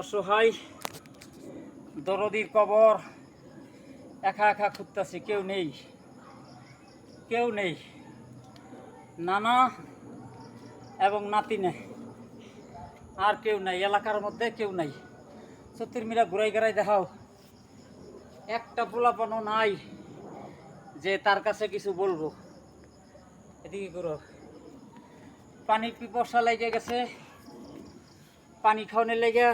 অসহায় দরদির কবর একা একা খুঁজতেছি, কেউ নেই, কেউ নেই। নানা এবং নাতিনে, আর কেউ নাই, এলাকার মধ্যে কেউ নাই। সত্তর মিরা ঘুরাই ঘুরাই দেখাও, একটা পোলাপানো নাই যে তার কাছে কিছু বলবো। এদিকে করো, পানি পিপাসা লেগে গেছে, পানি খাওয়ানোর লেগে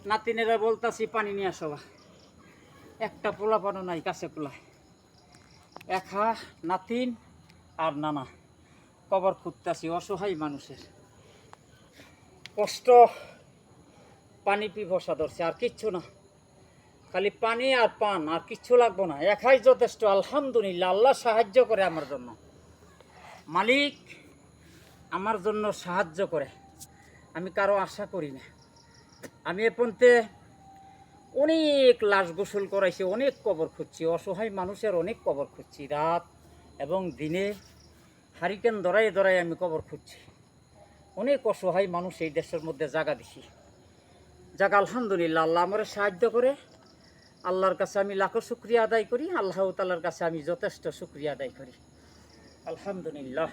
নাতিনেরা বলতাছি পানি নিয়ে আসো। একটা পোলাপানো নাই কাছে পোলা, একা নাতিন আর নানা কবর খুঁজতেছি। অসহায় মানুষের কষ্ট, পানি পিপাসা ধরছে, আর কিচ্ছু না, খালি পানি আর পান, আর কিচ্ছু লাগবো না, একাই যথেষ্ট। আলহামদুলিল্লাহ, আল্লাহ সাহায্য করে আমার জন্য, মালিক আমার জন্য সাহায্য করে। আমি কারো আশা করি না। আমি এ পর্যন্ত অনেক লাশ গোসল করাইছি, অনেক কবর খুঁজছি, অসহায় মানুষের অনেক কবর খুঁজছি, রাত এবং দিনে হারিকেন ধরাই ধরাই আমি কবর খুঁজছি। অনেক অসহায় মানুষ এই দেশের মধ্যে জায়গা দিছি। যাক আলহামদুলিল্লাহ, আল্লাহ আমার সাহায্য করে। আল্লাহর কাছে আমি লাখো শুকরিয়া আদায় করি, আল্লাহ তাআলার কাছে আমি যথেষ্ট শুকরিয়া আদায় করি, আলহামদুলিল্লাহ।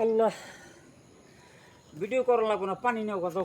আল্লাহ, ভিডিও করা লাগবো না, পানি নেও কত।